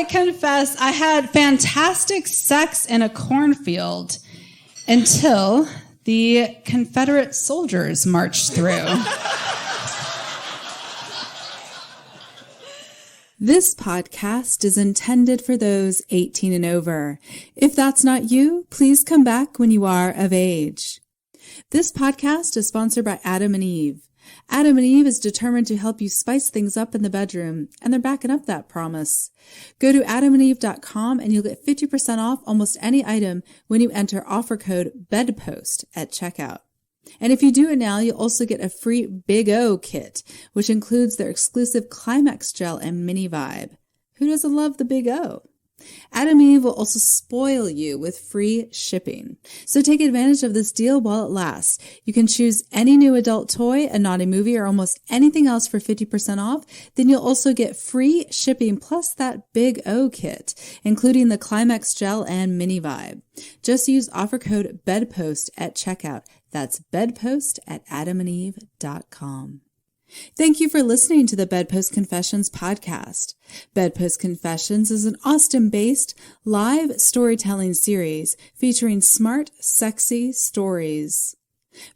I confess I had fantastic sex in a cornfield until the Confederate soldiers marched through. This podcast is intended for those 18 and over. If that's not you, please come back when you are of age. This podcast is sponsored by Adam and Eve. Adam and Eve is determined to help you spice things up in the bedroom, and they're backing up that promise. Go to adamandeve.com and you'll get 50% off almost any item when you enter offer code BEDPOST at checkout. And if you do it now, you'll also get a free Big O kit, which includes their exclusive Climax Gel and Mini Vibe. Who doesn't love the Big O? Adam and Eve will also spoil you with free shipping. So take advantage of this deal while it lasts. You can choose any new adult toy, a naughty movie, or almost anything else for 50% off. Then you'll also get free shipping plus that Big O kit, including the Climax Gel and Mini Vibe. Just use offer code BEDPOST at checkout. That's bedpost at adamandeve.com. Thank you for listening to the BedPost Confessions podcast. BedPost Confessions is an Austin-based live storytelling series featuring smart, sexy stories.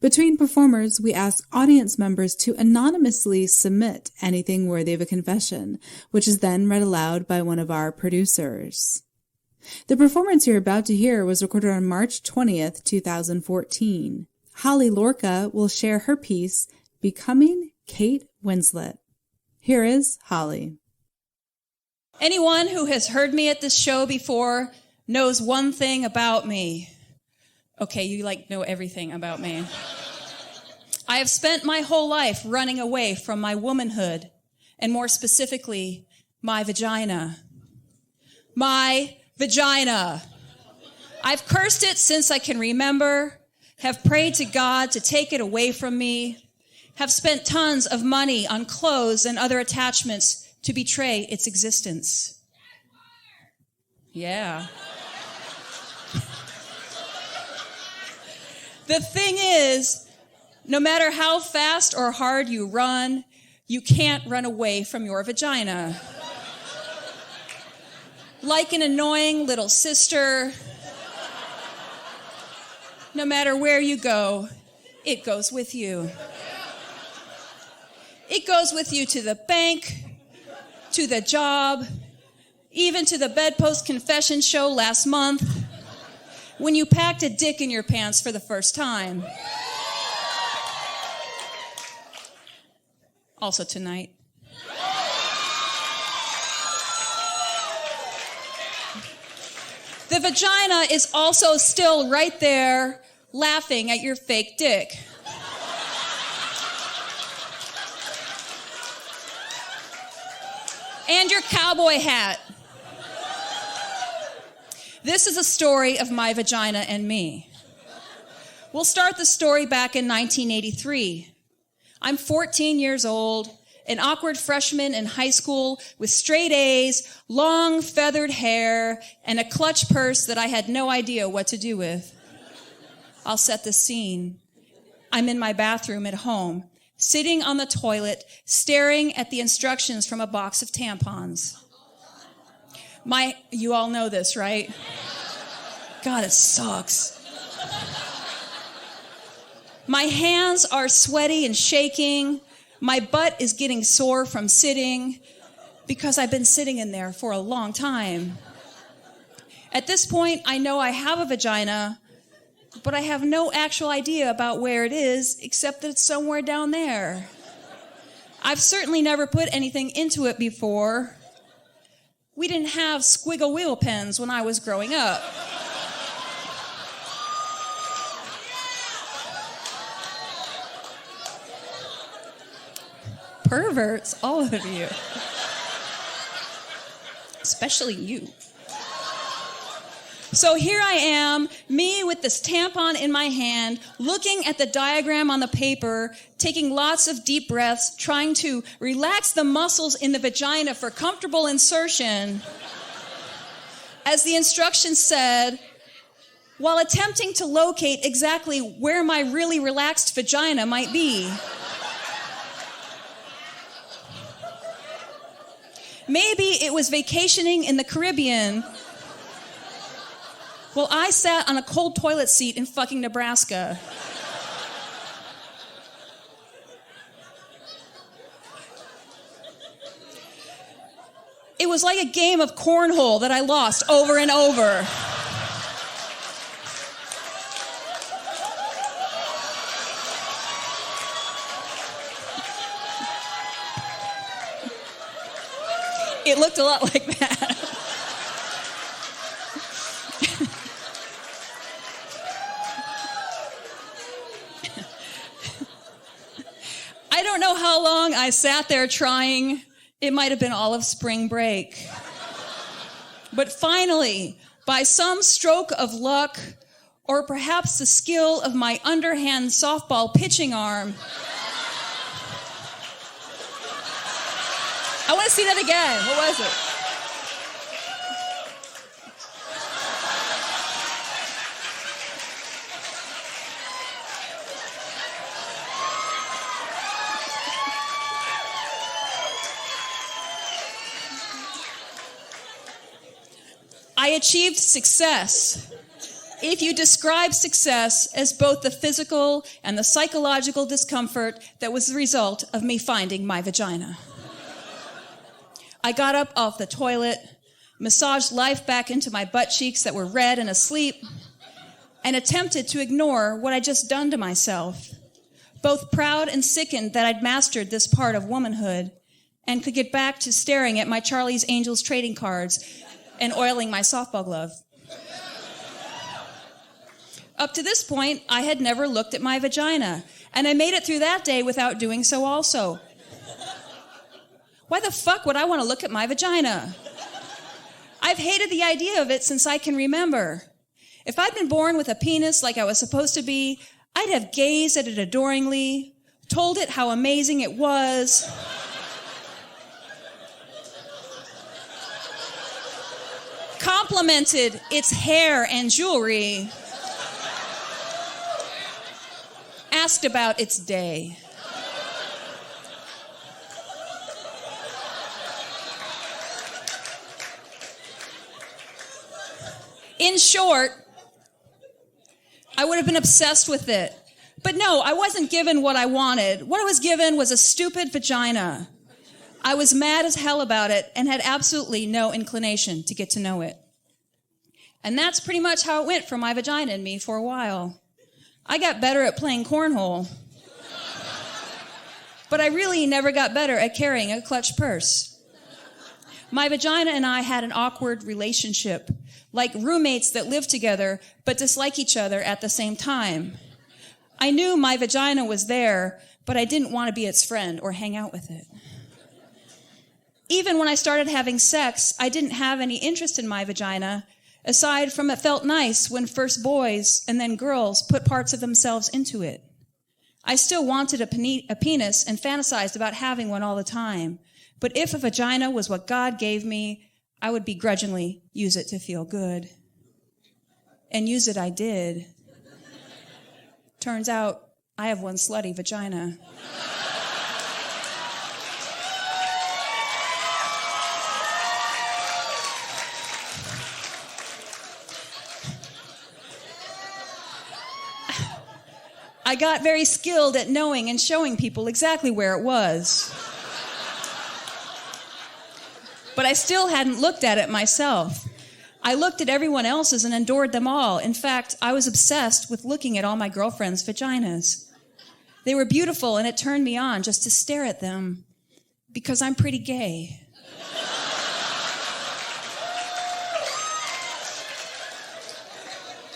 Between performers, we ask audience members to anonymously submit anything worthy of a confession, which is then read aloud by one of our producers. The performance you're about to hear was recorded on March 20th, 2014. Holly Lorka will share her piece, Becoming Kate Winslet. Here is Holly. Anyone who has heard me at this show before knows one thing about me. Okay, you know everything about me. I have spent my whole life running away from my womanhood, and more specifically, my vagina. My vagina. I've cursed it since I can remember, have prayed to God to take it away from me, have spent tons of money on clothes and other attachments to betray its existence. Yeah. The thing is, no matter how fast or hard you run, you can't run away from your vagina. Like an annoying little sister, no matter where you go, it goes with you. It goes with you to the bank, to the job, even to the BedPost confession show last month, when you packed a dick in your pants for the first time. Also tonight. The vagina is also still right there, laughing at your fake dick. And your cowboy hat. This is a story of my vagina and me. We'll start the story back in 1983. I'm 14 years old, an awkward freshman in high school with straight A's, long feathered hair, and a clutch purse that I had no idea what to do with. I'll set the scene. I'm in my bathroom at home, sitting on the toilet, staring at the instructions from a box of tampons. You all know this, right? God, it sucks. My hands are sweaty and shaking. My butt is getting sore from sitting because I've been sitting in there for a long time. At this point, I know I have a vagina, but I have no actual idea about where it is, except that it's somewhere down there. I've certainly never put anything into it before. We didn't have squiggle wheel pens when I was growing up. Perverts, all of you. Especially you. So here I am, me with this tampon in my hand, looking at the diagram on the paper, taking lots of deep breaths, trying to relax the muscles in the vagina for comfortable insertion. As the instructions said, while attempting to locate exactly where my really relaxed vagina might be. Maybe it was vacationing in the Caribbean. Well, I sat on a cold toilet seat in fucking Nebraska. It was like a game of cornhole that I lost over and over. It looked a lot like that. I don't know how long I sat there trying. It might have been all of spring break. But finally, by some stroke of luck, or perhaps the skill of my underhand softball pitching arm, I want to see that again. What was it? I achieved success. If you describe success as both the physical and the psychological discomfort that was the result of me finding my vagina. I got up off the toilet, massaged life back into my butt cheeks that were red and asleep, and attempted to ignore what I'd just done to myself, both proud and sickened that I'd mastered this part of womanhood and could get back to staring at my Charlie's Angels trading cards and oiling my softball glove. Up to this point, I had never looked at my vagina, and I made it through that day without doing so also. Why the fuck would I want to look at my vagina? I've hated the idea of it since I can remember. If I'd been born with a penis like I was supposed to be, I'd have gazed at it adoringly, told it how amazing it was, complimented its hair and jewelry, asked about its day. In short, I would have been obsessed with it. But no, I wasn't given what I wanted. What I was given was a stupid vagina. I was mad as hell about it and had absolutely no inclination to get to know it. And that's pretty much how it went for my vagina and me for a while. I got better at playing cornhole. But I really never got better at carrying a clutch purse. My vagina and I had an awkward relationship, like roommates that live together but dislike each other at the same time. I knew my vagina was there, but I didn't want to be its friend or hang out with it. Even when I started having sex, I didn't have any interest in my vagina, aside from it felt nice when first boys and then girls put parts of themselves into it. I still wanted a penis and fantasized about having one all the time. But if a vagina was what God gave me, I would begrudgingly use it to feel good. And use it I did. Turns out, I have one slutty vagina. I got very skilled at knowing and showing people exactly where it was. But I still hadn't looked at it myself. I looked at everyone else's and adored them all. In fact, I was obsessed with looking at all my girlfriends' vaginas. They were beautiful, and it turned me on just to stare at them, because I'm pretty gay.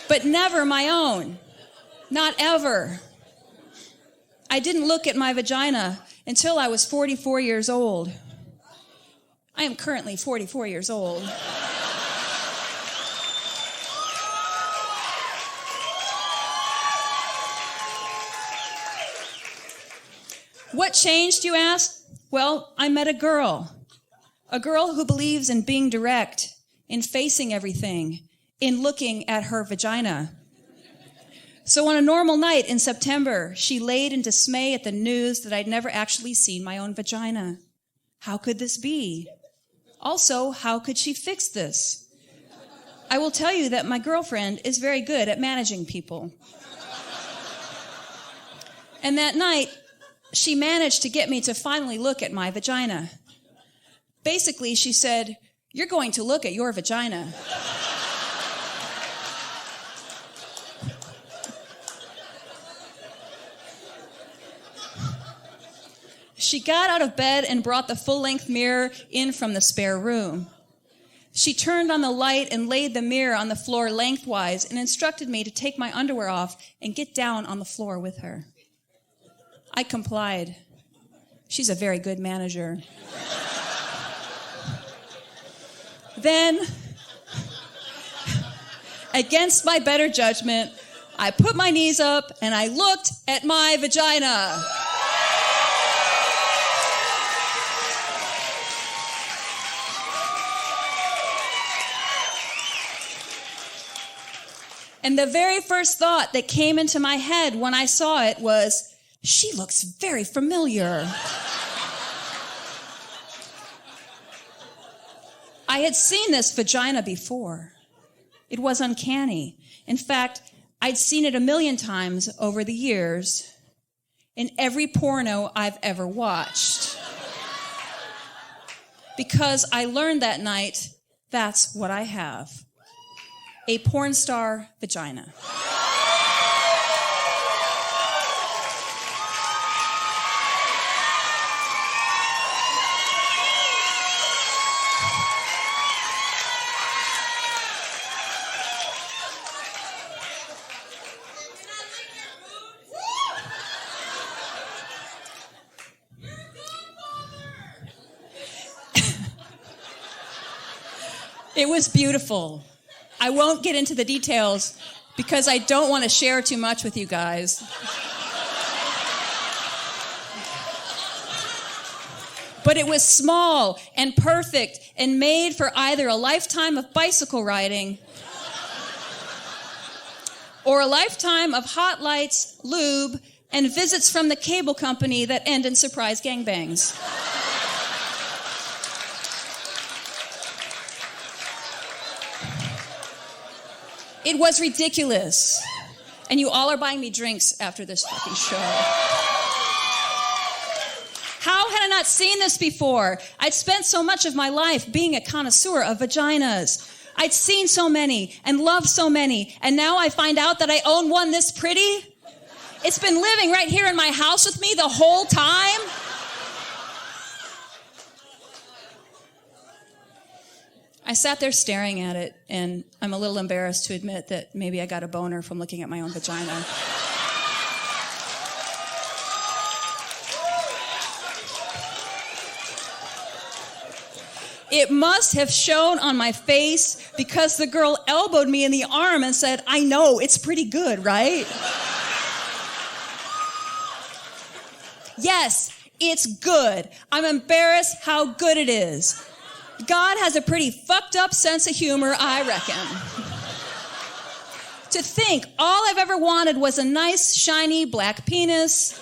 But never my own. Not ever. I didn't look at my vagina until I was 44 years old. I am currently 44 years old. What changed, you ask? Well, I met a girl who believes in being direct, in facing everything, in looking at her vagina. So on a normal night in September, she laid in dismay at the news that I'd never actually seen my own vagina. How could this be? Also, how could she fix this? I will tell you that my girlfriend is very good at managing people. And that night, she managed to get me to finally look at my vagina. Basically, she said, "You're going to look at your vagina." She got out of bed and brought the full-length mirror in from the spare room. She turned on the light and laid the mirror on the floor lengthwise and instructed me to take my underwear off and get down on the floor with her. I complied. She's a very good manager. Then, against my better judgment, I put my knees up and I looked at my vagina. And the very first thought that came into my head when I saw it was, she looks very familiar. I had seen this vagina before. It was uncanny. In fact, I'd seen it 1,000,000 times over the years in every porno I've ever watched. Because I learned that night, that's what I have. A porn star vagina. It was beautiful. I won't get into the details because I don't want to share too much with you guys. But it was small and perfect and made for either a lifetime of bicycle riding or a lifetime of hot lights, lube, and visits from the cable company that end in surprise gangbangs. It was ridiculous. And you all are buying me drinks after this fucking show. How had I not seen this before? I'd spent so much of my life being a connoisseur of vaginas. I'd seen so many and loved so many, and now I find out that I own one this pretty? It's been living right here in my house with me the whole time? I sat there staring at it, and I'm a little embarrassed to admit that maybe I got a boner from looking at my own vagina. It must have shown on my face because the girl elbowed me in the arm and said, "I know, it's pretty good, right?" Yes, it's good. I'm embarrassed how good it is. God has a pretty fucked up sense of humor, I reckon. To think all I've ever wanted was a nice, shiny black penis.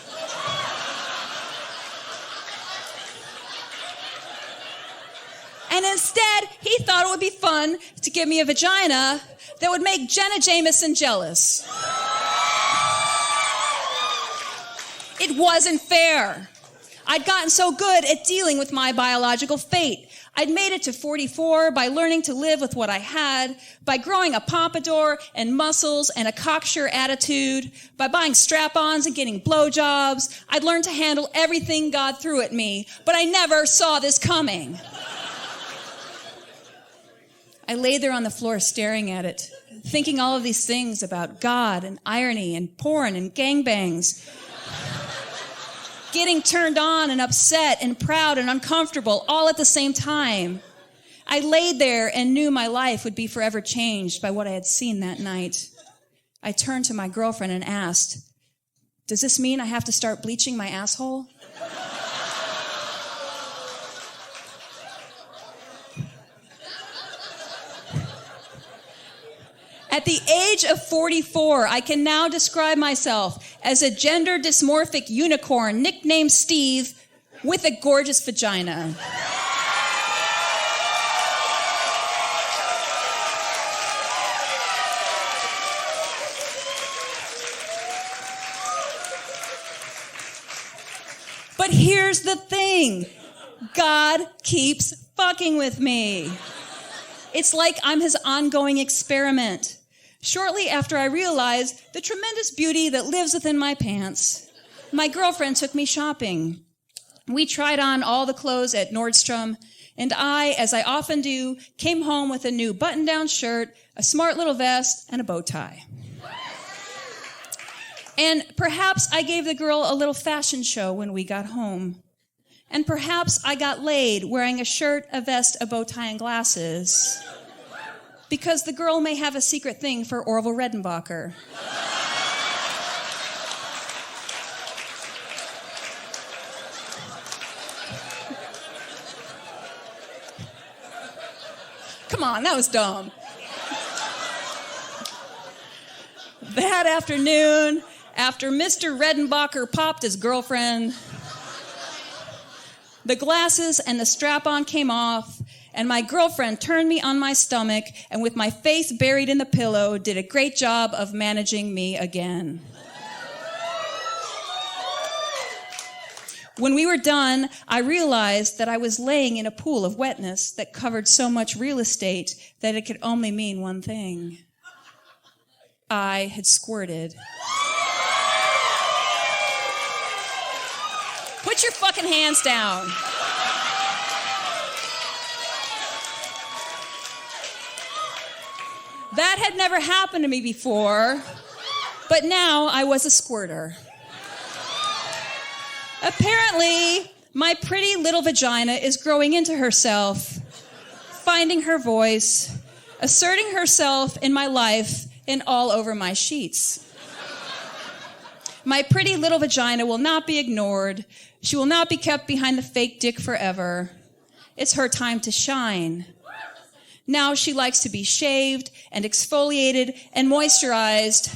And instead, he thought it would be fun to give me a vagina that would make Jenna Jameson jealous. It wasn't fair. I'd gotten so good at dealing with my biological fate. I'd made it to 44 by learning to live with what I had, by growing a pompadour and muscles and a cocksure attitude, by buying strap-ons and getting blowjobs. I'd learned to handle everything God threw at me, but I never saw this coming. I lay there on the floor staring at it, thinking all of these things about God and irony and porn and gangbangs. Getting turned on and upset and proud and uncomfortable all at the same time. I laid there and knew my life would be forever changed by what I had seen that night. I turned to my girlfriend and asked, "Does this mean I have to start bleaching my asshole?" At the age of 44, I can now describe myself as a gender dysmorphic unicorn nicknamed Steve with a gorgeous vagina. here's the thing. God keeps fucking with me. It's like I'm his ongoing experiment. Shortly after I realized the tremendous beauty that lives within my pants, my girlfriend took me shopping. We tried on all the clothes at Nordstrom, and I, as I often do, came home with a new button-down shirt, a smart little vest, and a bow tie. And perhaps I gave the girl a little fashion show when we got home. And perhaps I got laid wearing a shirt, a vest, a bow tie, and glasses. Because the girl may have a secret thing for Orville Redenbacher. Come on, that was dumb. That afternoon, after Mr. Redenbacher popped his girlfriend, the glasses and the strap-on came off, and my girlfriend turned me on my stomach and with my face buried in the pillow did a great job of managing me again. When we were done, I realized that I was laying in a pool of wetness that covered so much real estate that it could only mean one thing. I had squirted. Put your fucking hands down. That had never happened to me before, but now I was a squirter. Apparently, my pretty little vagina is growing into herself, finding her voice, asserting herself in my life and all over my sheets. My pretty little vagina will not be ignored. She will not be kept behind the fake dick forever. It's her time to shine. Now she likes to be shaved and exfoliated and moisturized.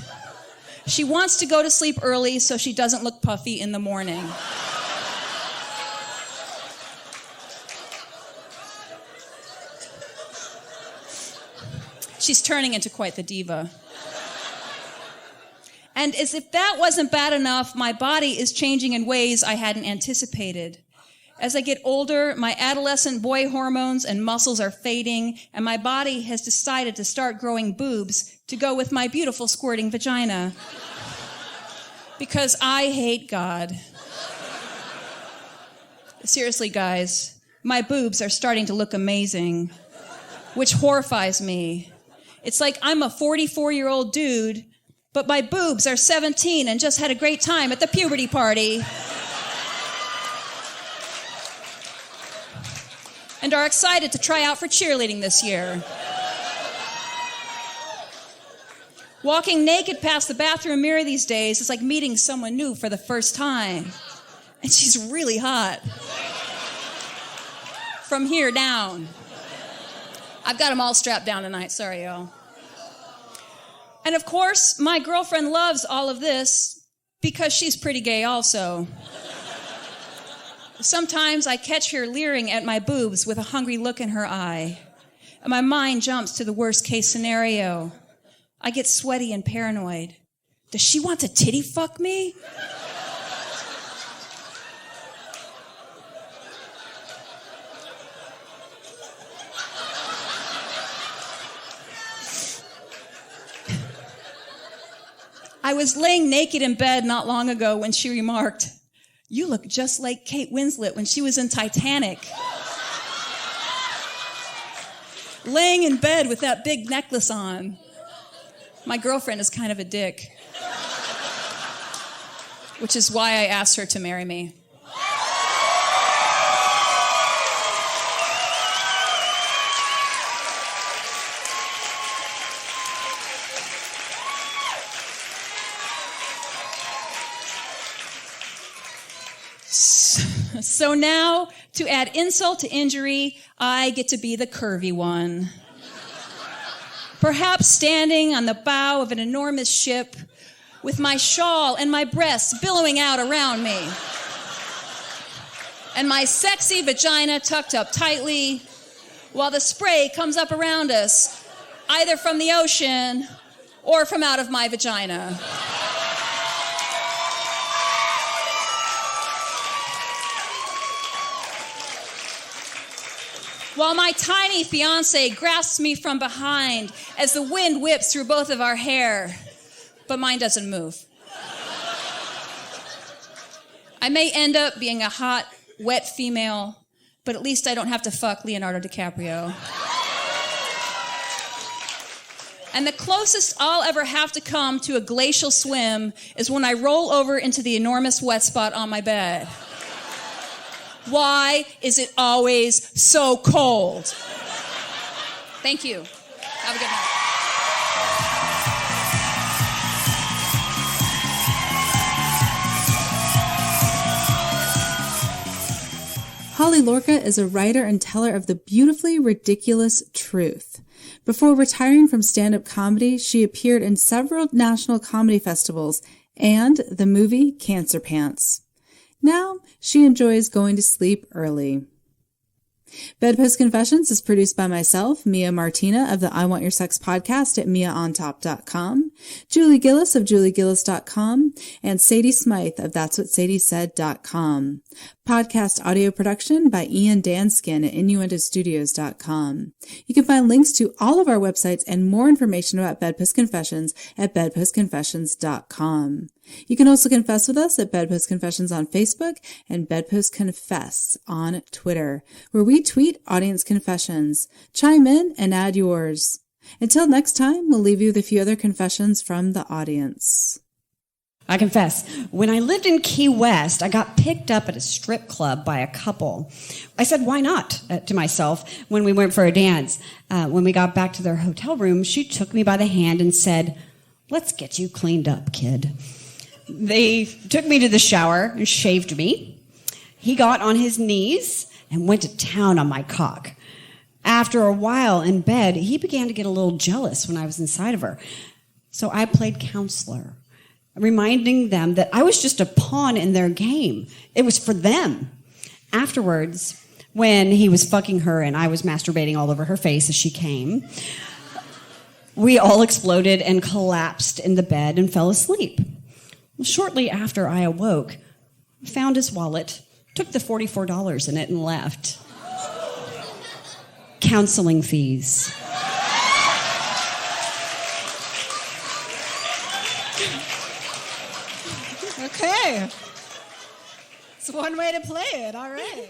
She wants to go to sleep early so she doesn't look puffy in the morning. She's turning into quite the diva. And as if that wasn't bad enough, my body is changing in ways I hadn't anticipated. As I get older, my adolescent boy hormones and muscles are fading, and my body has decided to start growing boobs to go with my beautiful squirting vagina. Because I hate God. Seriously, guys, my boobs are starting to look amazing, which horrifies me. It's like I'm a 44-year-old dude, but my boobs are 17 and just had a great time at the puberty party. And are excited to try out for cheerleading this year. Walking naked past the bathroom mirror these days is like meeting someone new for the first time. And she's really hot. From here down. I've got them all strapped down tonight, sorry, y'all. And of course, my girlfriend loves all of this because she's pretty gay also. Sometimes I catch her leering at my boobs with a hungry look in her eye. And my mind jumps to the worst case scenario. I get sweaty and paranoid. Does she want to titty fuck me? I was laying naked in bed not long ago when she remarked, "You look just like Kate Winslet when she was in Titanic." Laying in bed with that big necklace on. My girlfriend is kind of a dick. Which is why I asked her to marry me. So now, to add insult to injury, I get to be the curvy one. Perhaps standing on the bow of an enormous ship with my shawl and my breasts billowing out around me. And my sexy vagina tucked up tightly while the spray comes up around us, either from the ocean or from out of my vagina. while my tiny fiance grasps me from behind as the wind whips through both of our hair. But mine doesn't move. I may end up being a hot, wet female, but at least I don't have to fuck Leonardo DiCaprio. And the closest I'll ever have to come to a glacial swim is when I roll over into the enormous wet spot on my bed. Why is it always so cold? Thank you. Have a good night. Holly Lorka is a writer and teller of the beautifully ridiculous truth. Before retiring from stand-up comedy, she appeared in several national comedy festivals and the movie Cancer Pants. Now, she enjoys going to sleep early. BedPost Confessions is produced by myself, Mia Martina of the I Want Your Sex podcast at MiaOnTop.com, Julie Gillis of JulieGillis.com, and Sadie Smythe of That'sWhatSadieSaid.com. Podcast audio production by Ian Danskin at InnuendoStudios.com. You can find links to all of our websites and more information about BedPost Confessions at BedPostConfessions.com. You can also confess with us at BedPost Confessions on Facebook and BedPost Confess on Twitter, where we tweet audience confessions. Chime in and add yours. Until next time, we'll leave you with a few other confessions from the audience. I confess, when I lived in Key West, I got picked up at a strip club by a couple. I said, why not, to myself when we went for a dance. When we got back to their hotel room, she took me by the hand and said, let's get you cleaned up, kid. They took me to the shower and shaved me. He got on his knees and went to town on my cock. After a while in bed, he began to get a little jealous when I was inside of her. So I played counselor, reminding them that I was just a pawn in their game. It was for them. Afterwards, when he was fucking her and I was masturbating all over her face as she came, we all exploded and collapsed in the bed and fell asleep. Shortly after I awoke, found his wallet, took the $44 in it and left. Counseling fees. Okay. It's one way to play it. All right.